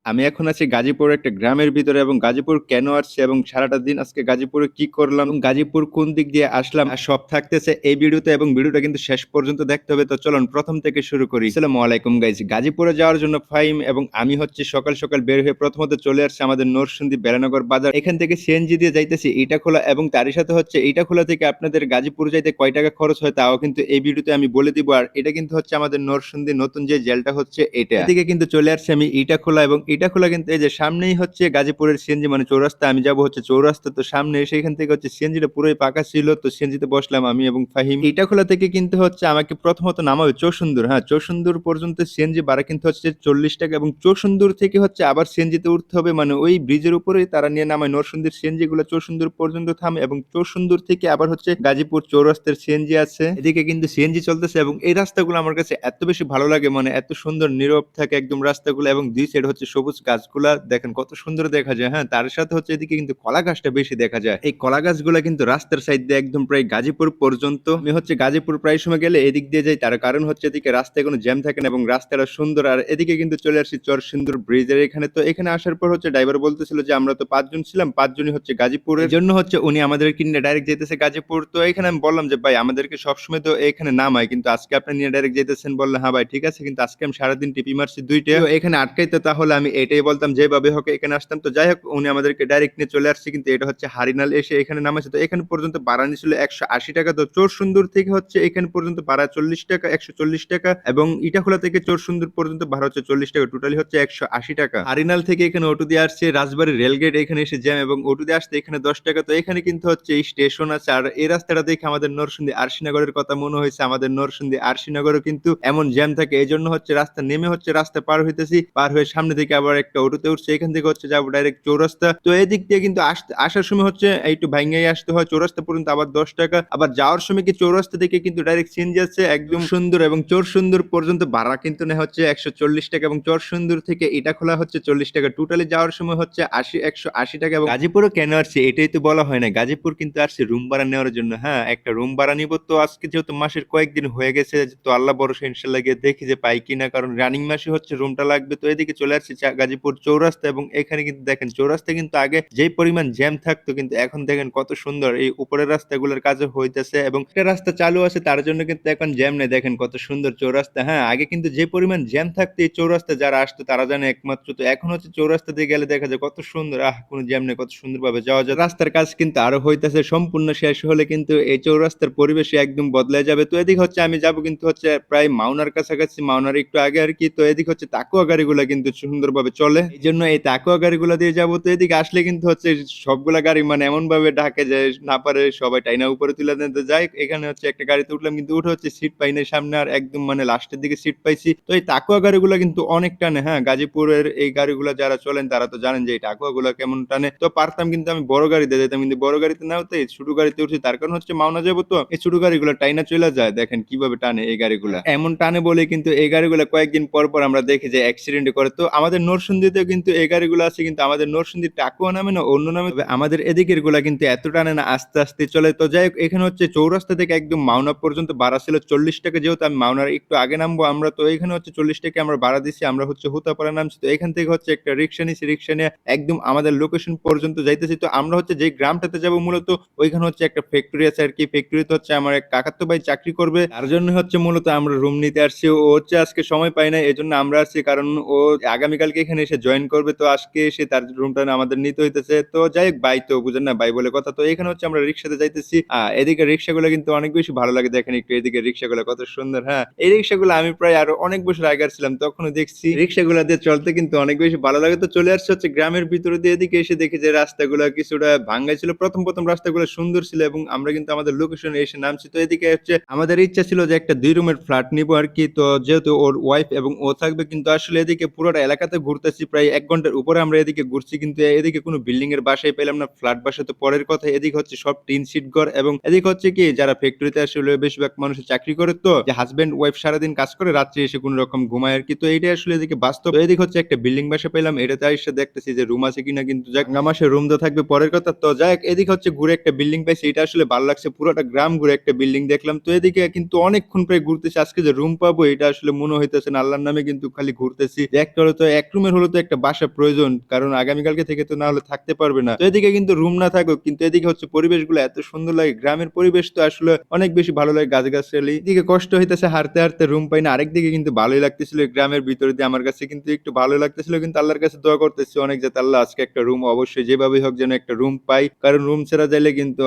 আমি এখন আছি গাজীপুরের একটা গ্রামের ভিতরে এবং গাজীপুর কেন আসছি এবং সারাটা দিন আজকে গাজীপুরে কি করলাম এবং গাজীপুর কোন দিক দিয়ে আসলাম আর সব থাকতেছে এই ভিডিওতে এবং ভিডিওটা কিন্তু শেষ পর্যন্ত দেখতে হবে। তো চলুন প্রথম থেকে শুরু করি। আসসালামু আলাইকুম গাইস, গাজীপুরে যাওয়ার জন্য ফাইম এবং আমি হচ্ছে সকাল সকাল বের হয়ে প্রথমত চলে আসছে আমাদের নরসিংদী বেলানগর বাজার। এখান থেকে সিএনজি দিয়ে যাইতেছি ইটাখোলা এবং তারই সাথে হচ্ছে ইটাখোলা থেকে আপনাদের গাজীপুর যাইতে কয় টাকা খরচ হয় তাও কিন্তু এই ভিডিওতে আমি বলে দিব। আর এটা কিন্তু হচ্ছে আমাদের নরসিংদী নতুন যে জেলটা হচ্ছে এটা এদিকে কিন্তু চলে আসছে আমি ইটাখোলা এবং ইটাখোলা কিন্তু এই যে সামনেই হচ্ছে গাজীপুরের সিএনজি মানে চৌরাস্তা। আমি যাব হচ্ছে চৌরাস্তা, তো সামনে এসে এখান থেকে হচ্ছে সিএনজিটা পুরোই পাকা ছিল, তো সিএনজিতে বসলাম আমি এবং ফাহিম। ইটাখোলা থেকে কিন্তু হচ্ছে আমাকে প্রথমত নামাবে চৌসুন্দর, হ্যাঁ চৌসুন্দর পর্যন্ত সিএনজি ভাড়া কিন্তু হচ্ছে 40 টাকা এবং চৌসুন্দর থেকে হচ্ছে আবার সিএনজিতে উঠতে হবে, মানে ওই ব্রিজের উপরেই তারা নিয়ে নামায় নরসিংদীর সিএনজি গুলো চৌসুন্দর পর্যন্ত থামে এবং চৌসুন্দর থেকে আবার হচ্ছে গাজীপুর চৌরাস্তার সিএনজি আছে। এদিকে কিন্তু সিএনজি চলতেছে এবং এই রাস্তাগুলো আমার কাছে এত বেশি ভালো লাগে, মানে এত সুন্দর নীরব থাকে একদম রাস্তাগুলো এবং দুই সাইড হচ্ছে সবুজ গাছগুলা দেখেন কত সুন্দর দেখা যায়। হ্যাঁ, তার সাথে হচ্ছে এদিকে কিন্তু কলা গাছটা বেশি দেখা যায়। এই কলা গাছগুলা কিন্তু রাস্তার সাইড দিয়ে একদম প্রায় গাজীপুর পর্যন্ত। আমি হচ্ছে গাজীপুর প্রায় সময় গেলে এদিক দিয়ে যাই, তার কারণ হচ্ছে এদিকে রাস্তায় কোনো জ্যাম থাকে না এবং রাস্তাটা সুন্দর। আর এদিকে কিন্তু চলে আসছি চরসিন্দুর ব্রিজের এখানে। তো এখানে আসার পর হচ্ছে ড্রাইভার বলতেছিল যে আমরা তো 5 জন ছিলাম, 5 জনই হচ্ছে গাজীপুরের জন্য হচ্ছে উনি আমাদের কিনে ডাইরেক্ট যেতেছে গাজীপুর। তো এখানে আমি বললাম যে ভাই আমাদেরকে সবসময় তো এখানে নামায়, কিন্তু আজকে আপনি নিয়ে ডাইরেক্ট যেতেছেন। বললে হ্যাঁ ভাই ঠিক আছে, কিন্তু আজকে আমি সারাদিন টিপি মারছি 2টা, তো এখানে আটকাইতে তাহলে আমি এটাই বলতাম যেভাবে হোক এখানে আসতাম। তো যাই হোক উনি আমাদেরকে ডাইরেক্ট নিয়ে চলে আসছে, কিন্তু এটা হচ্ছে হারিনাল এসে এখানে নামাচ্ছে। তো এখানে পর্যন্ত ভাড়া নিয়েছিল 180 টাকা। তো চোরসুন্দর থেকে হচ্ছে এখানে পর্যন্ত ভাড়া 40 টাকা, 140 টাকা এবং ইটাখোলা থেকে চোরসুন্দর পর্যন্ত ভাড়া হচ্ছে 40 টাকা, টোটালি হচ্ছে 180 টাকা। হারিনাল থেকে এখানে অটো দিয়ে আসছে রাজবাড়ী রেলগেট, এখানে এসে জ্যাম এবং অটো দিয়ে আসতে এখানে 10 টাকা। তো এখানে কিন্তু হচ্ছে এই স্টেশন আছে। আর এই রাস্তাটা দেখে আমাদের নরসিংদী আরশিনগরের কথা মনে হয়েছে। আমাদের নরসিংদী আরশিনগরও কিন্তু এমন জ্যাম থাকে, এই জন্য হচ্ছে রাস্তা নেমে হচ্ছে রাস্তা পার হইতেছি, পার হয়ে সামনে থেকে আবার একটা অটোতে উঠছে, এখান থেকে হচ্ছে যাবো ডাইরেক্ট চৌরাস্তা। তো এই দিক দিয়ে কিন্তু আসার সময় হচ্ছে একটু ভাঙ্গাই আসতে হয় চৌরাস্তা পর্যন্ত, আবার 10 টাকা। আবার যাওয়ার সময় কি চৌরাস্তা থেকে কিন্তু ডাইরেক্ট সিএনজি আছে একদম সুন্দর এবং চোর সুন্দর পর্যন্ত ভাড়া কিন্তু নেয় হচ্ছে 140 টাকা এবং চর সুন্দর থেকে এটা খোলা হচ্ছে 40 টাকা। টোটালি যাওয়ার সময় হচ্ছে 180 টাকা। এবং গাজীপুরও কেন আসছে এটাই তো বলা হয় না, গাজীপুর কিন্তু আসছে রুম ভাড়া নেওয়ার জন্য। হ্যাঁ, একটা রুম ভাড়া নিব। তো আজকে যেহেতু মাসের কয়েকদিন হয়ে গেছে, তো আল্লাহ ভরসা ইনশাল্লাহ গিয়ে দেখি যে পাই কিনা, কারণ রানিং মাসে হচ্ছে রুমটা লাগবে। তো এদিকে চলে আসছে গাজীপুর চৌরাস্তা এবং এখানে কিন্তু দেখেন চৌরাস্তা কিন্তু আগে যেই পরিমাণ জ্যাম থাকতো, কিন্তু এখন দেখেন কত সুন্দর এই উপরের রাস্তাগুলোর কাজও হইতেছে এবং একটা রাস্তা চালু আছে, তার জন্য কিন্তু এখন জ্যাম নেই। দেখেন কত সুন্দর চৌরাস্তা। হ্যাঁ, আগে কিন্তু যে পরিমাণ জ্যাম থাকতো এই চৌরাস্তা যারা আসতো তারা জানে একমাত্র। তো এখন হচ্ছে চৌরাস্তা দিয়ে গেলে দেখা যায় কত সুন্দর, কোনো জ্যাম নেই, কত সুন্দর ভাবে যাওয়া যায়। রাস্তার কাজ কিন্তু আরো হইতেছে, সম্পূর্ণ শেষ হলে কিন্তু এই চৌরাস্তার পরিবেশ একদম বদলে যাবে। তো এদিকে হচ্ছে আমি যাব কিন্তু হচ্ছে প্রায় মাওনার কাছাকাছি, মাওনার একটু আগে আর কি। তো এদিকে হচ্ছে তাকুয়া গাড়িগুলা কিন্তু সুন্দরভাবে চলে, এই জন্য এই তাকুয়া গাড়িগুলা দিয়ে যাবো। তো এদিকে আসলে কিন্তু হচ্ছে সবগুলা গাড়ি মানে এমন ভাবে ঢাকে যে না পারে সবাই টাইনা উপরে তুলে দিতে যায়। এখানে হচ্ছে একটা গাড়িতে উঠলাম, কিন্তু উঠে হচ্ছে সিট পাই নাই সামনে, আর একদম মানে লাস্টের দিকে সিট পাইছি। তো এই তাকুয়া গাড়িগুলা কিন্তু অনেক টানে। হ্যাঁ, গাজীপুরের এই গাড়িগুলা যারা চলেন তারা তো জানেন যে এই টাকুয়া গুলা কেমন টানে। তো পারতাম কিন্তু আমি বড় গাড়িতে যেতাম, কিন্তু বড় গাড়িতে না হতে ছোট গাড়িতে উঠছি, তার কারণ হচ্ছে মাওনা যাবো। তো এই ছোট গাড়িগুলো টাইনা চলে যায়, দেখেন কিভাবে টানে এই গাড়িগুলা। এমন টানে বলে কিন্তু এই গাড়িগুলা কয়েকদিন পর পর আমরা দেখি যে অ্যাক্সিডেন্ট করে। তো আমাদের নরসিংদীতেও কিন্তু এই গাড়িগুলো আছে, কিন্তু আমাদের নরসিংদী টাকুয়া নামে না অন্য নামে। তবে আমাদের এদিকের গুলা কিন্তু এত টানে না, আস্তে আস্তে চলে। তো যাই হোক এখানে হচ্ছে চৌরাস্তা থেকে একদম মাওনা পর্যন্ত ভাড়া ছিল 40 টাকা। যেহেতু আমি মাওনার একটু আগে নামবো আমরা, তো এখানে হচ্ছে 40 টাকা আমরা ভাড়া দিচ্ছি। আমরা হচ্ছে হুতাপাড়া নামছি। তো এখান থেকে হচ্ছে একটা রিক্সা নিছি, রিক্সা নিয়ে একদম আমাদের লোকেশন পর্যন্ত যাইতেছি। তো আমরা হচ্ছে যে গ্রামটাতে যাব মূলত ওইখানে হচ্ছে একটা ফ্যাক্টরি আছে আর কি। ফ্যাক্টরিতে হচ্ছে আমার এক কাকাতো ভাই চাকরি করবে, তার জন্য হচ্ছে মূলত আমরা রুম নিতে আসছি। ও হচ্ছে আজকে সময় পাই না, এই জন্য আমরা আসছি, কারণ ও আগামীকালকে এখানে এসে জয়েন করবে। তো আজকে এসে তার রুমটা আমাদের নিতে হইতেছে। তো যাই হোক ভাই তো বুঝেন না, ভাই বলে কথা। তো এখানে হচ্ছে আমরা রিক্সাতে যাইতেছি। এদিকে রিক্সাগুলো কিন্তু অনেক বেশি ভালো লাগে, দেখেন একটু এদিকে রিক্সাগুলো কত সুন্দর। হ্যাঁ, এই রিক্সাগুলো আমি প্রায় আরো অনেক বছর আগে ছিলাম তখনও দেখছি, রিক্সাগুলো দিয়ে চলতে কিন্তু অনেক বেশি ভালো লাগে। তো চলে আসছে হচ্ছে গ্রামের ভিতরে দিয়ে, এদিকে এসে দেখি যে রাস্তাগুলো কিছুটা ভাঙ্গা ছিল। প্রথম প্রথম রাস্তাগুলো সুন্দর ছিল এবং আমরা কিন্তু আমাদের লোকেশনে এসে নামছি। তো এদিকে হচ্ছে আমাদের ইচ্ছা ছিল যে একটা 2 রুমের ফ্ল্যাট নিবো আর কি। তো যেহেতু ওর ওয়াইফ এবং ও থাকবে, কিন্তু আসলে এদিকে পুরোটা এলাকাতে ঘুরতেছি, প্রায় 1 ঘন্টার উপরে আমরা এদিকে ঘুরছি, কিন্তু এদিকে কোনো বিল্ডিং এর বাসায় পেলাম না, ফ্ল্যাট বাসা তো পরের কথা। এদিকে হচ্ছে সব টিন শিট ঘর এবং এদিকে হচ্ছে কি যারা ফ্যাক্টরিতে আসলে বেশিরভাগ মানুষ চাকরি করে, তো যে হাজবেন্ড ওয়াইফ সারাদিন কাজ করে, রাত্রে এসে কোনো রকম ঘুমায় আর কি। তো এইটা আসলে এদিকে বাস্তব। তো এদিকে হচ্ছে একটা বিল্ডিং বাসা পেলাম, এটাতে এসে দেখতেছি যে রুম আছে কিনা, কিন্তু যাক মাসে রুম তো থাকবে পরের কথা। তো যাক এদিকে হচ্ছে ঘুরে একটা বিল্ডিং পাইছি, এটা আসলে ভালো লাগছে, পুরোটা গ্রাম ঘুরে একটা বিল্ডিং দেখলাম। তো এদিকে কিন্তু অনেকক্ষণ প্রায় ঘুরতেছি, আজকে যে রুম পাবো এটা আসলে মনে হইতেছে না, আল্লাহর নামে কিন্তু খালি ঘুরতেছি। একটু রুমের হলো তো একটা বাসা প্রয়োজন, কারণ আগামীকালকে থেকে তো না হলে থাকতে পারবে না। তো এদিকে কিন্তু রুম না থাকুক, কিন্তু এদিকে হচ্ছে পরিবেশগুলো এত সুন্দর লাগে, গ্রামের পরিবেশ তো আসলে অনেক বেশি ভালো লাগে, গাছগাছালি। এদিকে কষ্ট হইতেছে হাঁটতে হাঁটতে রুম পাই না, আরেকদিকে কিন্তু ভালোই লাগতেছিল গ্রামের ভিতরে দিয়ে, আমার কাছে কিন্তু একটু ভালোই লাগতেছিল, কিন্তু আল্লাহর কাছে দোয়া করতেছি অনেক, যাতে আল্লাহ আজকে একটা রুম অবশ্যই যেভাবেই হোক যেন একটা রুম পাই, কারণ রুম ছেড়া যাইলে কিন্তু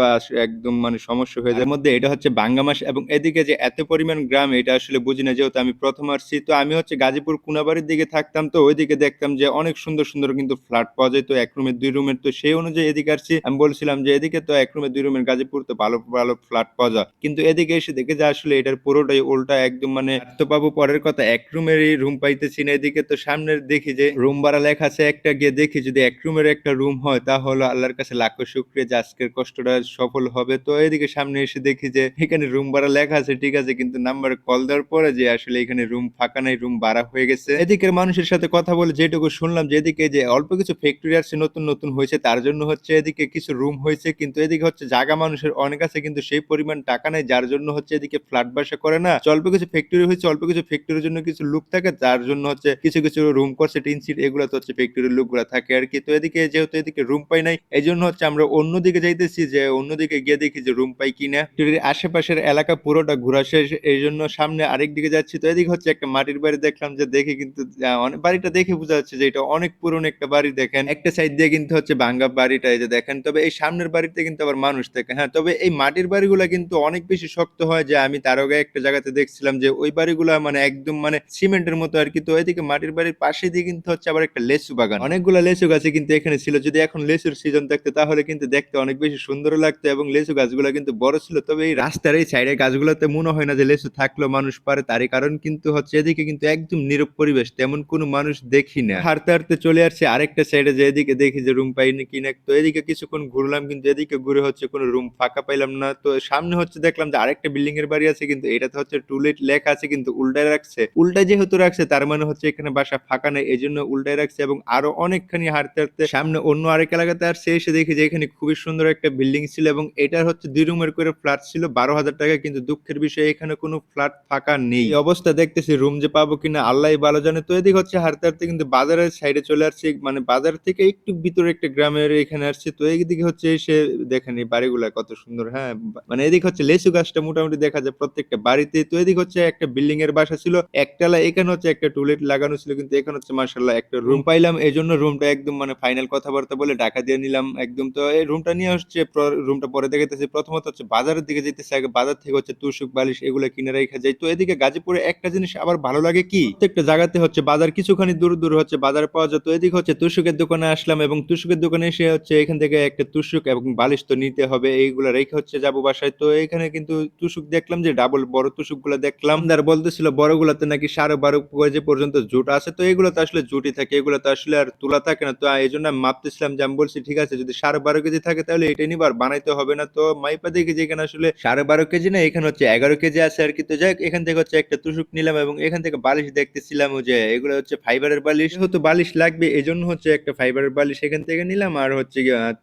একদম মানে সমস্যা হয়ে যায়। এর মধ্যে এটা হচ্ছে বাঙ্গা মাস, এবং এদিকে যে এত পরিমাণ গ্রাম এটা আসলে বুঝি না, যেহেতু আমি প্রথম আসছি। তো আমি হচ্ছে গাজীপুর কোনাবাড়ির দিকে থাকতাম, তো ওইদিকে দেখতাম যে অনেক সুন্দর সুন্দর কিন্তু ফ্ল্যাট পাওয়া যায়, তো এক রুমের 2 রুমের। তো সেই অনুযায়ী এদিকে আসছি, আমি বলছিলাম যে এদিকে তো এক রুমের 2 রুমের গাজীপুর তো ভালো ভালো ফ্ল্যাট পাওয়া যায়, কিন্তু এদিকে এসে দেখে যে আসলে এটার পুরোটাই উল্টা একদম, মানে তো পাবো পরের কথা, এক রুমেরই রুম পাইতেছি না। এদিকে তো সামনের দেখি যে রুম ভাড়া লেখা আছে একটা, গিয়ে দেখি যদি এক রুমের একটা রুম হয় তাহলে আল্লাহর কাছে লাখো শুকরিয়া যে আজকের কষ্টটা সফল হবে। তো এদিকে সামনে এসে দেখি যে এখানে রুম ভাড়া লেখা আছে ঠিক আছে, কিন্তু নাম্বারে কল দেওয়ার পরে যে আসলে এখানে রুম ফাঁকা নাই, রুম ভাড়া হয়ে গেছে। এদিকের মানুষের সাথে কথা বলে যেটুকু শুনলাম যে এদিকে যে অল্প কিছু ফ্যাক্টরি আসছে নতুন নতুন হয়েছে, তার জন্য হচ্ছে এদিকে কিছু রুম হয়েছে, কিন্তু এদিকে হচ্ছে জায়গা মানুষের অনেক আছে কিন্তু সেই পরিমাণ টাকা নেই, যার জন্য হচ্ছে এদিকে ফ্ল্যাট বাসা করে না। অল্প কিছু ফ্যাক্টরি হয়েছে, অল্প কিছু ফ্যাক্টরির জন্য কিছু লোক থাকে, যার জন্য হচ্ছে কিছু কিছু রুম করছে টিন সিট, এগুলো তো হচ্ছে ফ্যাক্টরির লোকগুলা থাকে আর কি। তো এদিকে যেহেতু এদিকে রুম পাই নাই, এই জন্য হচ্ছে আমরা অন্যদিকে যাইতেছি, যে অন্যদিকে গিয়ে দেখি যে রুম পাই কিনা। ফ্যাক্টরির আশেপাশের এলাকা পুরোটা ঘোরা শেষ, এই জন্য সামনে আরেক দিকে যাচ্ছি। তো এদিকে হচ্ছে একটা মাটির বাড়ি দেখলাম, যে দেখে কিন্তু অনেক বাড়িটা দেখে বোঝা যাচ্ছে যে এটা অনেক পুরনো একটা বাড়ি। দেখেন একটা সাইড দিয়ে কিন্তু হচ্ছে ভাঙ্গা বাড়িটা, এই যে দেখেন। তবে এই সামনের বাড়িতে কিন্তু আবার মানুষ থাকে, হ্যাঁ। তবে এই মাটির বাড়িগুলা কিন্তু অনেক বেশি শক্ত হয়, যে আমি তার আগে একটা জায়গাতে দেখছিলাম যে ওই বাড়িগুলা মানে একদম মানে সিমেন্টের মতো আর কি। তো এদিকে মাটির বাড়ির পাশে দিয়ে কিন্তু হচ্ছে আবার একটা লেচু বাগান, অনেকগুলা লেচু গাছে কিন্তু এখানে ছিল। যদি এখন লেচুর সিজন থাকতো তাহলে কিন্তু দেখতে অনেক বেশি সুন্দর লাগতো, এবং লেচু গাছগুলা কিন্তু বড় ছিল। তবে এই রাস্তার এই সাইডে গাছগুলোতে মনে হয় না যে লেচু থাকলেও মানুষ পারে, তারই কারণ কিন্তু হচ্ছে এদিকে কিন্তু একদম নীরব পরিবেশ, তেমন কোনো মানুষ দেখি না। হাঁটতে হাঁটতে চলে আসছে আরেকটা সাইডে, যে এদিকে দেখি যে রুম পাইনি কিনা। তো এদিকে কিছুক্ষণ ঘুরলাম, কিন্তু এদিকে ঘুরে হচ্ছে কোনো রুম ফাঁকা পাইলাম না। তো সামনে হচ্ছে দেখলাম যে আরেকটা বিল্ডিং এর বাড়ি আছে, কিন্তু এটাতে হচ্ছে টুলেট লেখা আছে, কিন্তু উল্টায় রাখছে। উল্টায় যেহেতু রাখছে তার মানে হচ্ছে এখানে বাসা ফাঁকা নেই, এই জন্য উল্টায় রাখছে। এবং আরো অনেকখানি হাঁটতে হাঁটতে সামনে অন্য আরেক এলাকাতে আসছে, এসে দেখি যে এখানে খুবই সুন্দর একটা বিল্ডিং ছিল, এবং এটার হচ্ছে 2 রুমের করে ফ্ল্যাট ছিল 12,000 টাকা। কিন্তু দুঃখের বিষয় এখানে কোনো ফ্ল্যাট ফাঁকা নেই। এই অবস্থা দেখতেছি রুম যে পাবো কিনা আল্লাহই ভালো জানে। তো এদিকে হচ্ছে হাঁটতে হাঁটতে কিন্তু বাজারের সাইডে চলে আসছি, মানে বাজার থেকে একটু ভিতরে একটা গ্রামের এখানে আসছি। তো এইদিকে হচ্ছে এসে দেখেন এই বাড়িগুলা কত সুন্দর, হ্যাঁ। মানে এদিকে হচ্ছে লেচু গাছটা মোটামুটি দেখা যায় প্রত্যেকটা বাড়িতে। তো এদিকে হচ্ছে একটা বিল্ডিং এর বাসা ছিল একতলা, এখানে হচ্ছে একটা টয়লেট লাগানো ছিল, কিন্তু এখানে হচ্ছে মাশাআল্লাহ একটা রুম পাইলাম। এই জন্য রুমটা একদম মানে ফাইনাল কথাবার্তা বলে ঢাকা দিয়ে নিলাম একদম। তো এই রুমটা নিয়ে হচ্ছে রুমটা পরে দেখাইতেছি। প্রথমত হচ্ছে বাজারের দিকে যেতেছে, আগে বাজার থেকে হচ্ছে তুষক বালিশ এগুলো কিনে রেখে যাই। তো এদিকে গাজীপুরে একটা জিনিস আবার ভালো লাগে কি, প্রত্যেকটা জায়গাতে হচ্ছে বাজার কিছুখানি দূর দূর হচ্ছে বাজার পাওয়া যায়। তো এদিকে হচ্ছে তুষকের দোকানে আসলাম, এবং তুষকের দোকানে এসে হচ্ছে এখান থেকে একটা তুষক এবং বালিশ তো নিতে হবে, এইগুলা রেখে হচ্ছে যাবো বাসায়। তো এখানে কিন্তু তুষক দেখলাম যে ডাবল বড় তুষক গুলা দেখলাম, আর বলতেছিল বড়গুলাতে নাকি 12.5 কেজি পর্যন্ত জুট আছে। তো এগুলো তো আসলে জুটি থাকে, এগুলো তো আসলে আর তুলা থাকে না। তো এই জন্য আমি মাপতেছিলাম, যে আমি বলছি ঠিক আছে যদি 12.5 কেজি থাকে তাহলে এটাই নিবার, বানাইতে হবে না। তো মাইপা দেখি যে এখানে আসলে 12.5 কেজি না, এখানে হচ্ছে 11 কেজি আছে আর কি। তো যাই হোক, এখান থেকে হচ্ছে একটা তুষক নিলাম, এবং এখান থেকে বালিশ দেখতেছিলাম ও যে এগুলো হচ্ছে ফাইবারের বালিশ, যেহেতু বালিশ লাগবে এই জন্য হচ্ছে একটা ফাইবারের বালিশ এখান থেকে নিলাম, আর হচ্ছে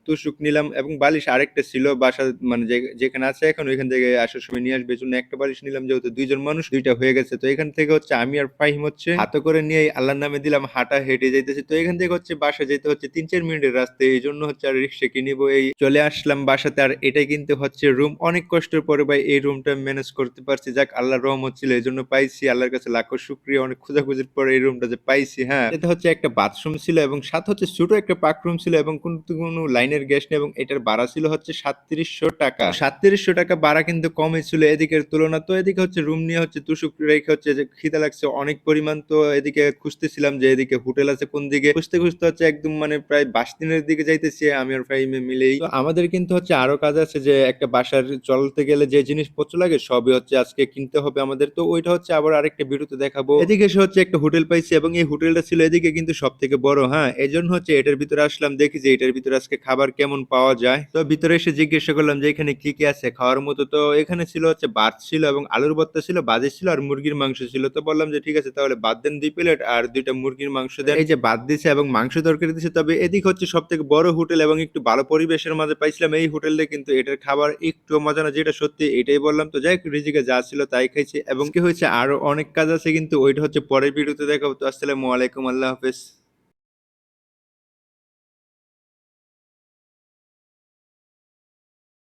তুষক নিলাম। এবং বালিশ আরেকটা ছিল বাসা, মানে যেখানে আছে এখন ওইখান থেকে আসার সময় নিয়ে আসবে, এই জন্য একটা বালিশ নিলাম, যেহেতু 2 জন মানুষ 2টা হয়ে গেছে। তো এখান থেকে হচ্ছে আমি আর ফাহিম হচ্ছে হাতে করে নিয়ে আল্লাহর নামে দিলাম, হাঁটা হেঁটে যাইতেছি। তো এখান থেকে হচ্ছে বাসা যেতে হচ্ছে 3-4 মিনিটের রাস্তা, এই জন্য হচ্ছে আর রিক্সা কিনিবো, এই চলে আসলাম বাসাতে। আর এটাই কিন্তু হচ্ছে রুম, অনেক কষ্টের পরে ভাই এই রুমটা ম্যানেজ করতে পারছি, যাক আল্লাহর রহমত ছিল, এই জন্য পাইছি। আল্লাহর কাছে লাখো শুকরিয়া, অনেক খোঁজাখুঁজির পরে এই রুমটা যে পাইছি। হ্যাঁ, এটা হচ্ছে একটা বাথরুম ছিল, এবং সাথে হচ্ছে ছোট একটা পাকরুম ছিল, এবং কোনো লাইনের গ্যাস নেই, এবং এটার ভাড়া ছিল হচ্ছে 3700 টাকা। 3700 টাকা ভাড়া কিন্তু কমই ছিল এদিকের তুলনা। তো এদিকে হচ্ছে রুম নিয়ে হচ্ছে তুষুক রেখে হচ্ছে যে খিদা লাগছে অনেক পরিমাণ। তো এদিকে খুঁজতেছিলাম যে এদিকে হোটেল আছে কোন দিকে, খুঁজতে খুঁজতে হচ্ছে একদম মানে প্রায় বাসস্ট্যান্ডের দিকে যাইতেছি আমি আর ফাইমে মিলেই। তো আমাদের কিন্তু হচ্ছে আরো কাজ আছে, যে একটা বাসার চলতে গেলে যে জিনিসপত্র লাগে সবই হচ্ছে আজকে কিনতে হবে আমাদের। তো ওইটা হচ্ছে আবার আরেকটা ভিডিওতে দেখাবো। এদিকে এসে হচ্ছে একটা হোটেল পাইছি, এবং এই হোটেলটা ছিল এদিকে কিন্তু সব থেকে বড়, হ্যাঁ। এই জন্য হচ্ছে এটার ভিতরে আসলাম, দেখি যে এটার ভিতরে আজকে খাবার কেমন পাওয়া যায়। তো ভিতরে এসে জিজ্ঞাসা করলাম যে এখানে কি কি আছে খাওয়ার মতো। তো এখানে ছিল হচ্ছে ভাত ছিল, এবং আলুর ভর্তা ছিল, ভাজি ছিল, আর মুরগির মাংস ছিল। তো বললাম যে ঠিক আছে তাহলে ভাত দেন 2 প্লেট, আর 2টা মুরগির মাংস দেন। এই যে ভাত দিছে এবং মাংস তরকারি দিছে। তবে এদিক হচ্ছে সব থেকে বড় হোটেল, এবং একটু ভালো পরিবেশের মাঝে পাইছিলাম এই হোটেলে, কিন্তু এটার খাবার একটু মজা না, যেটা সত্যি এটাই বললাম। তো যাই হোক, রিজিকে যা ছিল তাই খাইছি, এবং কি হয়েছে আরো অনেক কাজ আছে, কিন্তু ওইটা হচ্ছে পরের ভিডিওতে দেখাবো। তো আসসালামু আলাইকুম, আল্লাহ হাফেজ।